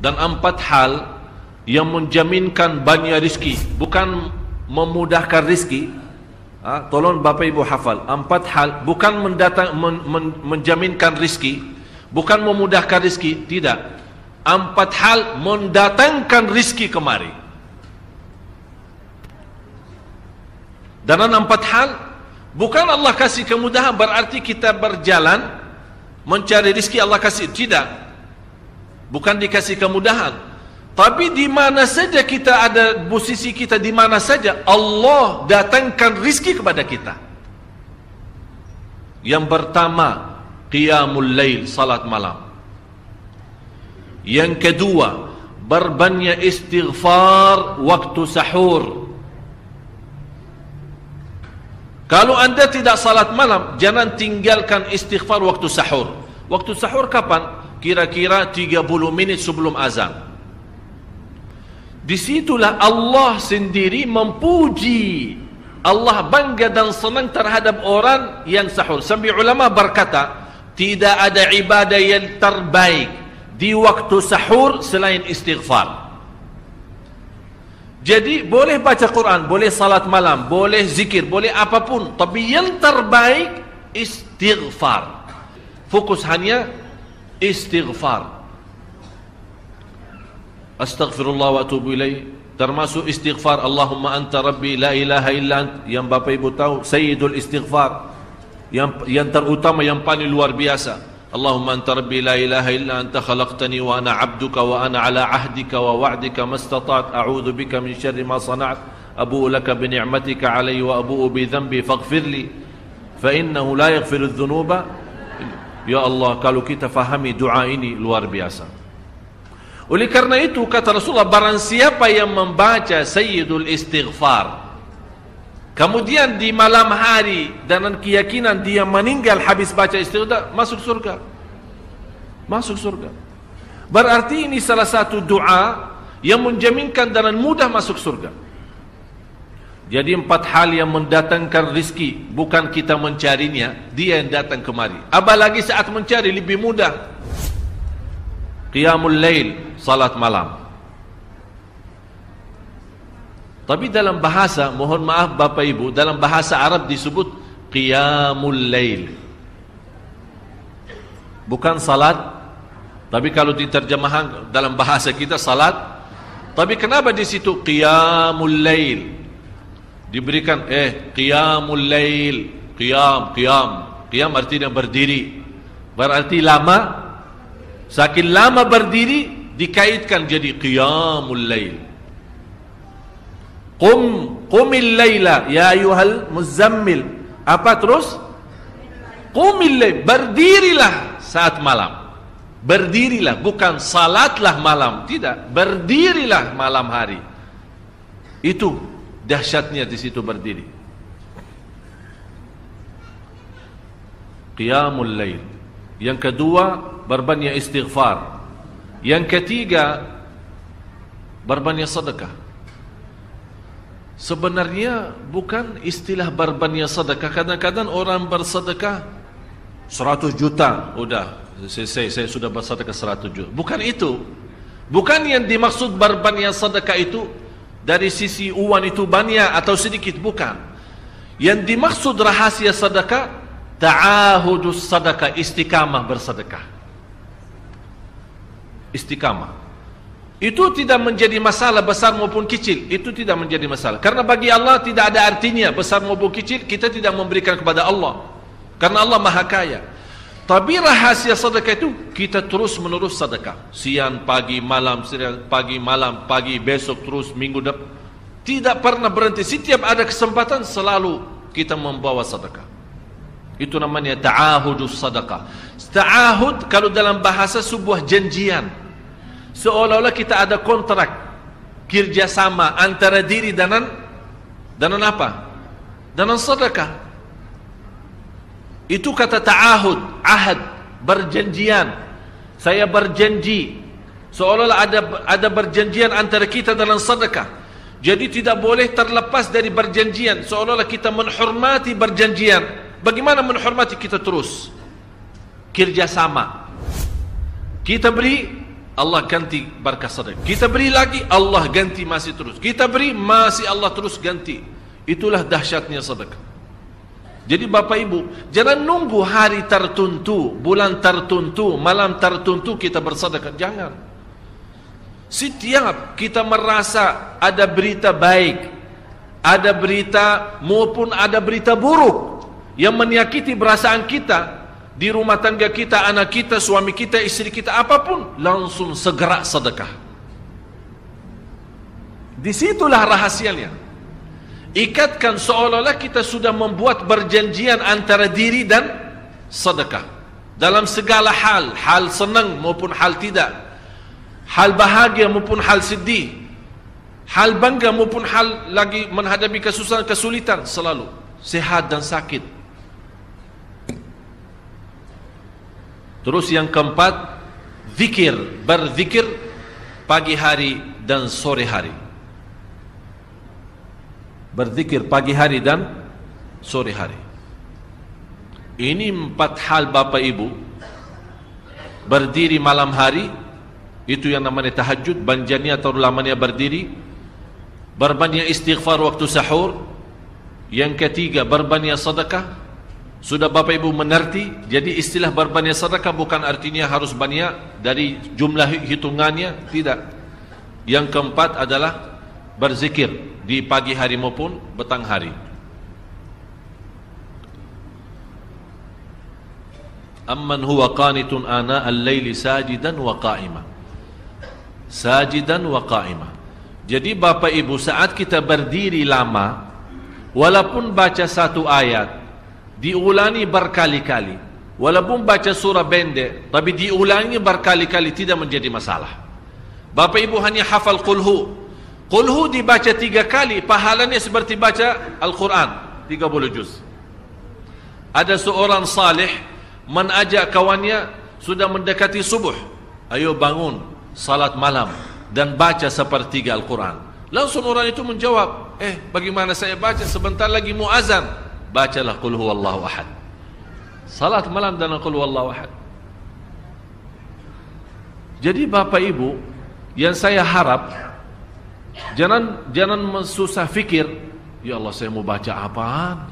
dan 4 hal yang menjaminkan banyak rizki, bukan memudahkan rizki. Tolong Bapak Ibu hafal, 4 hal bukan menjaminkan rizki, bukan memudahkan rizki, tidak. 4 hal mendatangkan rizki kemari. Dan 4 hal bukan Allah kasih kemudahan berarti kita berjalan mencari rizki Allah kasih, tidak. Bukan dikasih kemudahan. Tapi di mana saja kita ada, posisi kita di mana saja, Allah datangkan rizki kepada kita. Yang pertama, qiyamul lail, salat malam. Yang kedua, berbanyak istighfar waktu sahur. Kalau anda tidak salat malam, jangan tinggalkan istighfar waktu sahur. Waktu sahur kapan? Kira-kira 30 menit sebelum azan. Disitulah Allah sendiri memuji, Allah bangga dan senang terhadap orang yang sahur. Sampai ulama berkata, tidak ada ibadah yang terbaik di waktu sahur selain istighfar. Jadi boleh baca Quran, boleh salat malam, boleh zikir, boleh apapun, tapi yang terbaik istighfar. Fokus hanya istighfar. Astaghfirullah wa atubu ilaih, termasuk istighfar Allahumma anta rabbi la ilaha illa ant, yang Bapak Ibu tahu sayyidul istighfar, yang terutama, yang paling luar biasa. Allahumma anta rabbi la ilaha illa anta khalaqtani wa ana abduka wa ana ala ahdika wa wa'dika mastata'at a'udzu bika min syarri ma sana'at abu'u laka bi ni'matika alayya wa abu'u bi dhanbi faghfirli fa innahu la yaghfiru adh-dhunuba. Ya Allah, kalau kita fahami doa ini luar biasa. Oleh karena itu kata Rasulullah, barang siapa yang membaca sayyidul istighfar, kemudian di malam hari dengan keyakinan dia meninggal habis baca istighfar, masuk surga. Masuk surga. Berarti ini salah satu doa yang menjaminkan dengan mudah masuk surga. Jadi 4 hal yang mendatangkan rizki, bukan kita mencarinya, dia yang datang kemari. Apalagi saat mencari lebih mudah. Qiyamul lail, salat malam. Tapi dalam bahasa, mohon maaf Bapak Ibu, dalam bahasa Arab disebut qiyamul lail, bukan salat. Tapi kalau diterjemahkan dalam bahasa kita salat. Tapi kenapa di situ qiyamul lail diberikan qiyamul lail, qiyam artinya berdiri, berarti lama. Saking lama berdiri dikaitkan jadi qiyamul lail. Qumil laila ya ayyuhal muzammil. Apa terus? Qumil lail, berdirilah saat malam. Berdirilah, bukan salatlah malam, tidak, berdirilah malam hari. Itu dahsyatnya di situ berdiri. Qiyamul lail. Yang kedua, berbanyak istighfar. Yang ketiga, berbanyak sedekah. Sebenarnya bukan istilah berbanyak sedekah. Kadang-kadang orang bersedekah 100 juta, udah saya sudah bersedekah 100 juta. Bukan itu. Bukan yang dimaksud berbanyak sedekah itu dari sisi uang itu banyak atau sedikit, bukan. Yang dimaksud rahasia sedekah, ta'ahudus sedekah, istiqamah bersedekah. Istiqamah itu tidak menjadi masalah besar maupun kecil. Itu tidak menjadi masalah, karena bagi Allah tidak ada artinya besar maupun kecil. Kita tidak memberikan kepada Allah karena Allah maha kaya. Tapi rahasia sedekah itu kita terus menerus sedekah, siang, pagi, malam, siang, pagi, malam, pagi, besok, terus minggu depan, tidak pernah berhenti. Setiap ada kesempatan selalu kita membawa sedekah. Itu namanya ta'ahudus sedekah. Ta'ahud kalau dalam bahasa sebuah janjian, seolah-olah kita ada kontrak kerjasama antara diri dengan apa? Dengan sedekah. Itu kata ta'ahud, ahad, berjanjian. Saya berjanji, seolah-olah ada berjanjian antara kita dalam sedekah. Jadi tidak boleh terlepas dari berjanjian, seolah-olah kita menghormati berjanjian. Bagaimana menghormati? Kita terus kerjasama. Kita beri, Allah ganti berkah sedekah. Kita beri lagi, Allah ganti masih terus. Kita beri, masih Allah terus ganti. Itulah dahsyatnya sedekah. Jadi Bapak Ibu, jangan nunggu hari tertentu, bulan tertentu, malam tertentu kita bersedekah. Jangan. Setiap kita merasa ada berita baik, ada berita maupun ada berita buruk yang menyakiti perasaan kita, di rumah tangga kita, anak kita, suami kita, istri kita, apapun, langsung segera sedekah. Disitulah rahasianya. Ikatkan seolah-olah kita sudah membuat perjanjian antara diri dan sedekah. Dalam segala hal, hal senang maupun hal tidak, hal bahagia maupun hal sedih, hal bangga maupun hal lagi menghadapi kesusahan, kesulitan, selalu sehat dan sakit. Terus yang keempat, zikir, berzikir pagi hari dan sore hari. Berzikir pagi hari dan sore hari. Ini 4 hal Bapak Ibu. Berdiri malam hari, itu yang namanya tahajud, banjanya atau lamanya berdiri. Berbanyak istighfar waktu sahur. Yang ketiga, berbanyak sedekah. Sudah Bapak Ibu mengerti? Jadi istilah berbanyak sedekah bukan artinya harus banyak dari jumlah hitungannya, tidak. Yang keempat adalah berzikir di pagi hari maupun petang hari. Amman huwa qanitun ana al-laili sajidan wa qa'ima. Sajidan wa qa'ima. Jadi Bapak Ibu, saat kita berdiri lama, walaupun baca satu ayat, diulangi berkali-kali, walaupun baca surah pendek, tapi diulangi berkali-kali, tidak menjadi masalah. Bapak Ibu hanya hafal qulhu. Qulhu dibaca 3 kali, pahalanya seperti baca Al-Quran 30 juz. Ada seorang salih mengajak kawannya, sudah mendekati subuh, ayo bangun salat malam dan baca sepertiga Al-Quran. Langsung orang itu menjawab, bagaimana saya baca, sebentar lagi mau azan. Bacalah qul huwallahu ahad. Salat malam dan qul huwallahu ahad. Jadi Bapak Ibu, yang saya harap, jangan susah fikir, ya Allah saya mau baca apaan.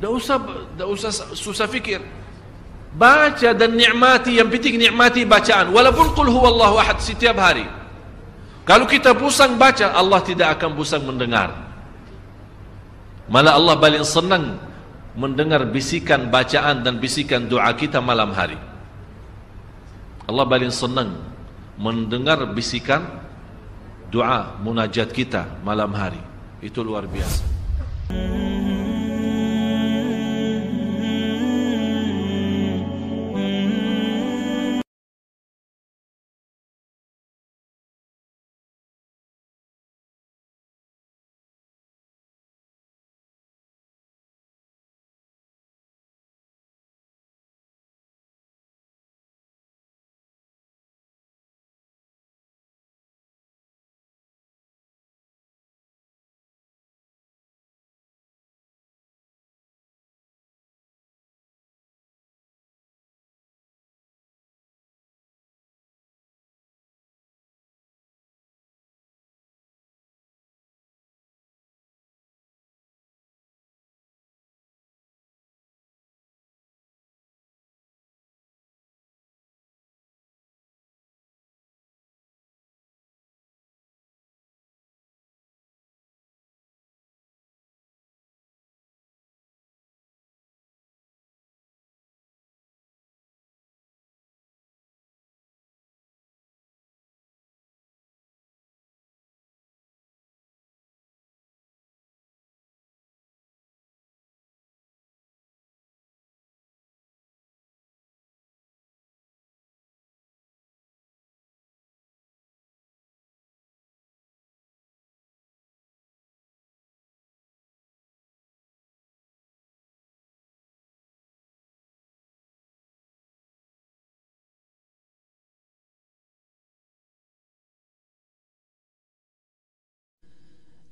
Tidak usah susah fikir. Baca dan nikmati, yang penting nikmati bacaan. Walaupun qul huwallahu ahad setiap hari. Kalau kita pusing baca, Allah tidak akan pusing mendengar. Malah Allah paling senang mendengar bisikan bacaan dan bisikan doa kita malam hari. Allah paling senang mendengar bisikan doa munajat kita malam hari. Itu luar biasa.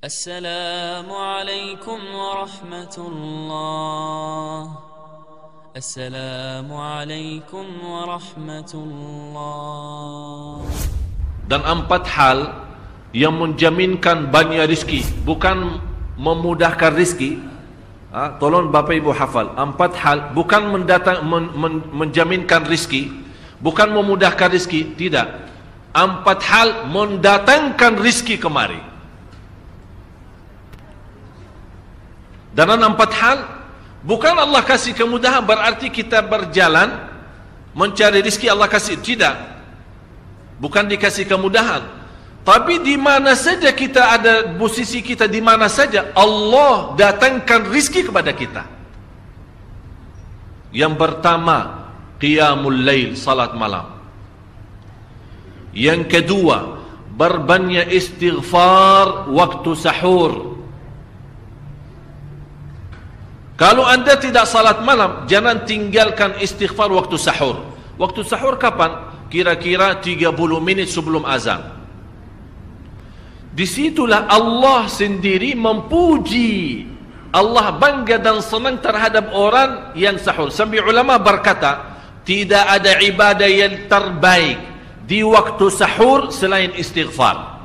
السلام عليكم ورحمة الله. السلام عليكم ورحمة الله. dan 4 hal yang menjaminkan banyak rizki, bukan memudahkan rizki. Tolong Bapak Ibu hafal, 4 hal bukan menjaminkan rizki, bukan memudahkan rizki, tidak. 4 hal mendatangkan rizki kemari. Dan 4 hal bukan Allah kasih kemudahan berarti kita berjalan mencari rizki Allah kasih, tidak. Bukan dikasih kemudahan, tapi di mana saja kita ada, posisi kita di mana saja, Allah datangkan rizki kepada kita. Yang pertama, qiyamul lail, salat malam. Yang kedua, berbanyak istighfar waktu sahur. Kalau anda tidak salat malam, jangan tinggalkan istighfar waktu sahur. Waktu sahur kapan? Kira-kira 30 minit sebelum azan. Disitulah Allah sendiri memuji, Allah bangga dan senang terhadap orang yang sahur. Sampai ulama berkata, tidak ada ibadah yang terbaik di waktu sahur selain istighfar.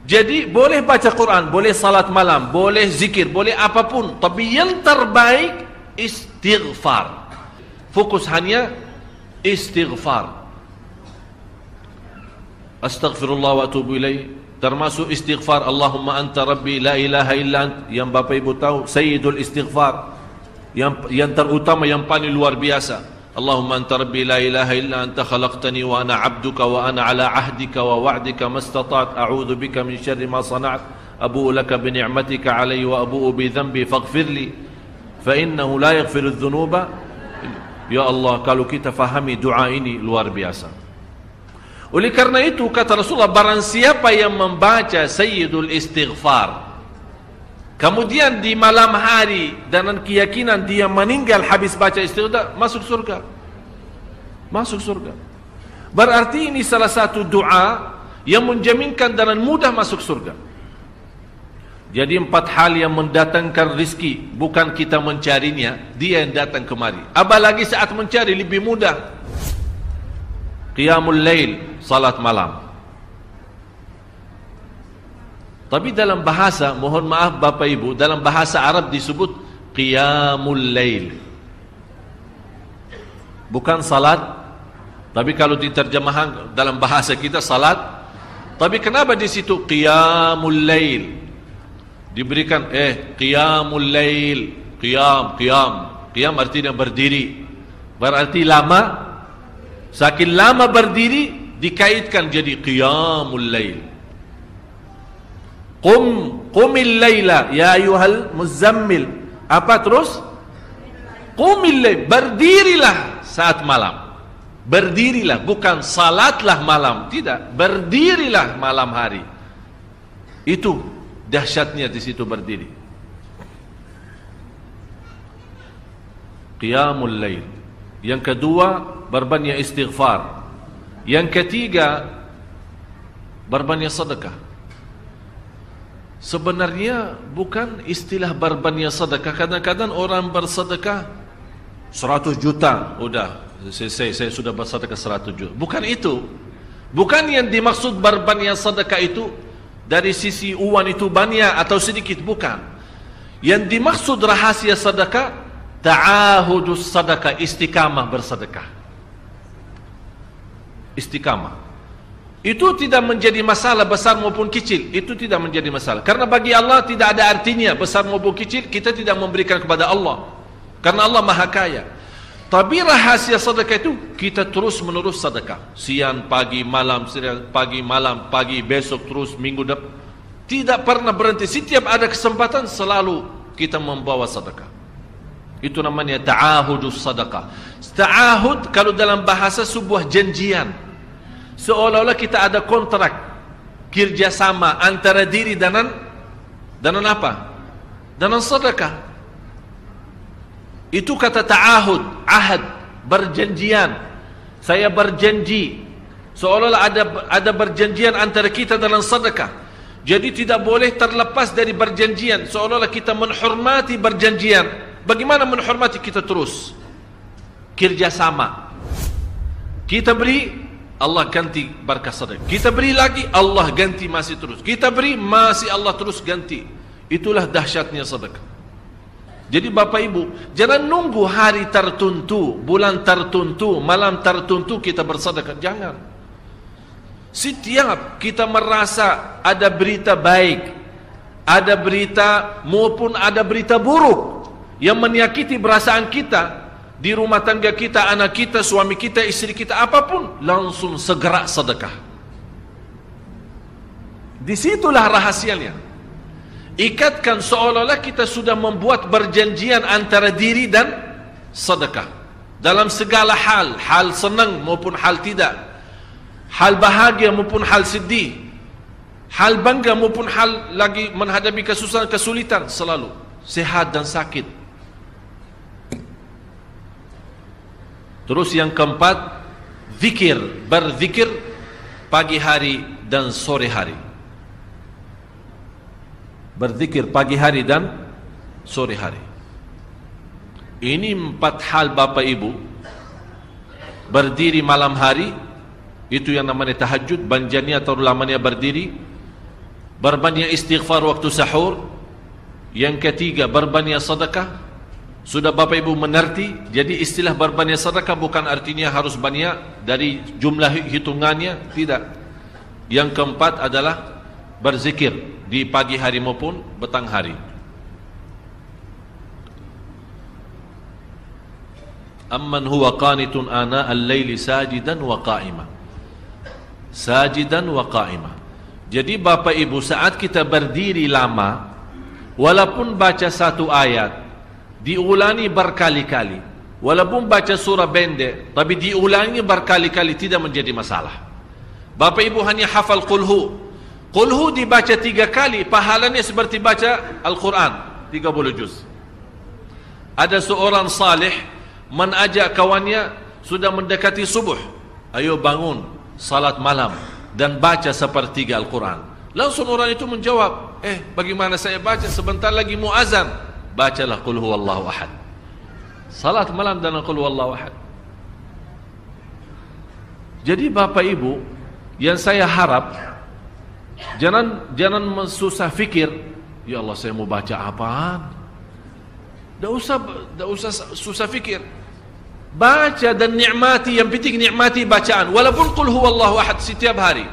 Jadi boleh baca Quran, boleh salat malam, boleh zikir, boleh apapun, tapi yang terbaik istighfar. Fokus hanya istighfar. Astaghfirullah wa atubu ilaih, termasuk istighfar Allahumma anta rabbi la ilaha illa ant, yang Bapak Ibu tahu sayyidul istighfar, yang terutama, yang paling luar biasa. Allahumma anta rabbi la ilaha illa anta khalaqtani wa ana abduka wa ana ala ahdika wa wa'dika mastata'at a'udzu bika min syarri ma sana'at abu'u laka bi ni'matika alayya wa abu'u bi dhanbi faghfirli fa innahu la yaghfiru adh-dhunuba. Ya Allah, kalau kita fahami doa ini luar biasa. Oleh karena itu kata Rasulullah, barang siapa yang membaca sayyidul istighfar, kemudian di malam hari dengan keyakinan dia meninggal habis baca istighfar, masuk surga. Masuk surga. Berarti ini salah satu doa yang menjaminkan dengan mudah masuk surga. Jadi 4 hal yang mendatangkan rizki, bukan kita mencarinya, dia yang datang kemari. Apalagi saat mencari lebih mudah. Qiyamul lail, salat malam. Tapi dalam bahasa, mohon maaf Bapak Ibu, dalam bahasa Arab disebut qiyamul lail, bukan salat. Tapi kalau diterjemahkan dalam bahasa kita salat. Tapi kenapa di situ qiyamul lail? Diberikan qiyamul lail, qiyam artinya berdiri, berarti lama. Saking lama berdiri dikaitkan jadi qiyamul lail. Qumil laila ya ayyuhal muzammil. Apa terus? Qumil lail, berdirilah saat malam. Berdirilah, bukan salatlah malam, tidak, berdirilah malam hari. Itu dahsyatnya di situ berdiri. Qiyamul lail. Yang kedua, berbanyak istighfar. Yang ketiga, berbanyak sedekah. Sebenarnya bukan istilah berbanyak sedekah. Kadang-kadang orang bersedekah 100 juta, udah saya sudah bersedekah 100 juta. Bukan itu. Bukan yang dimaksud berbanyak sedekah itu dari sisi uang itu banyak atau sedikit, bukan. Yang dimaksud rahasia sedekah, ta'ahudus sedekah, istiqamah bersedekah. Istiqamah. Itu tidak menjadi masalah besar maupun kecil. Itu tidak menjadi masalah. Karena bagi Allah tidak ada artinya besar maupun kecil, kita tidak memberikan kepada Allah. Karena Allah Maha Kaya. Tapi rahasia sedekah itu kita terus menerus sedekah. Siang, pagi, malam, pagi, besok, terus minggu depan. Tidak pernah berhenti. Setiap ada kesempatan selalu kita membawa sedekah. Itu namanya ta'ahudus sedekah. Ta'ahud kalau dalam bahasa sebuah janjian. Seolah-olah kita ada kontrak kerjasama antara diri dengan apa? Dengan sedekah. Itu kata ta'ahud, ahad, berjanjian. Saya berjanji. Seolah-olah ada berjanjian antara kita dalam sedekah. Jadi tidak boleh terlepas dari berjanjian. Seolah-olah kita menghormati berjanjian. Bagaimana menghormati? Kita terus kerjasama. Kita beri, Allah ganti berkah sedekah. Kita beri lagi, Allah ganti masih terus. Kita beri, masih Allah terus ganti. Itulah dahsyatnya sedekah. Jadi Bapak Ibu, jangan nunggu hari tertentu, bulan tertentu, malam tertentu kita bersedekah. Jangan. Setiap kita merasa ada berita baik, ada berita maupun ada berita buruk yang menyakiti perasaan kita di rumah tangga kita, anak kita, suami kita, istri kita, apapun, langsung segera sedekah. Disitulah rahasianya. Ikatkan seolah-olah kita sudah membuat perjanjian antara diri dan sedekah dalam segala hal, hal senang maupun hal tidak, hal bahagia maupun hal sedih, hal bangga maupun hal lagi menghadapi kesusahan, kesulitan, selalu sehat dan sakit. Terus yang keempat, zikir, berzikir pagi hari dan sore hari. Berzikir pagi hari dan sore hari. Ini 4 hal Bapak Ibu. Berdiri malam hari, itu yang namanya tahajud, banjanya atau lamanya berdiri. Berbanyak istighfar waktu sahur. Yang ketiga, berbanyak sedekah. Sudah Bapak Ibu mengerti. Jadi istilah berbanyak sedekah bukan artinya harus banyak dari jumlah hitungannya, tidak. Yang keempat adalah berzikir di pagi hari maupun petang hari. Amman huwa qanitun ana al-laili sajidan wa qa'ima. Sajidan wa qa'ima. Jadi Bapak Ibu, saat kita berdiri lama, walaupun baca satu ayat, diulangi berkali-kali, walaupun baca surah pendek, tapi diulangi berkali-kali, tidak menjadi masalah. Bapak Ibu hanya hafal qulhu. Qulhu dibaca 3 kali, pahalanya seperti baca Al-Quran 30 juz. Ada seorang salih mengajak kawannya, sudah mendekati subuh, ayo bangun salat malam dan baca sepertiga Al-Quran. Langsung orang itu menjawab, bagaimana saya baca, sebentar lagi muazan. Bacalah qul huwallahu ahad. Salat malam dan qul huwallahu ahad. Jadi Bapak Ibu, yang saya harap, Jangan susah fikir, ya Allah saya mau baca apaan. Tak usah susah fikir. Baca dan nikmati, yang penting nikmati bacaan. Walaupun qul huwallahu ahad setiap hari.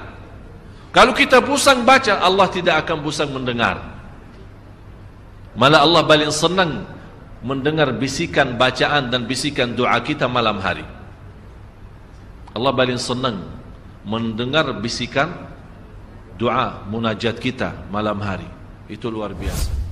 Kalau kita pusing baca, Allah tidak akan pusing mendengar. Malah Allah paling senang mendengar bisikan bacaan dan bisikan doa kita malam hari. Allah paling senang mendengar bisikan doa munajat kita malam hari. Itu luar biasa.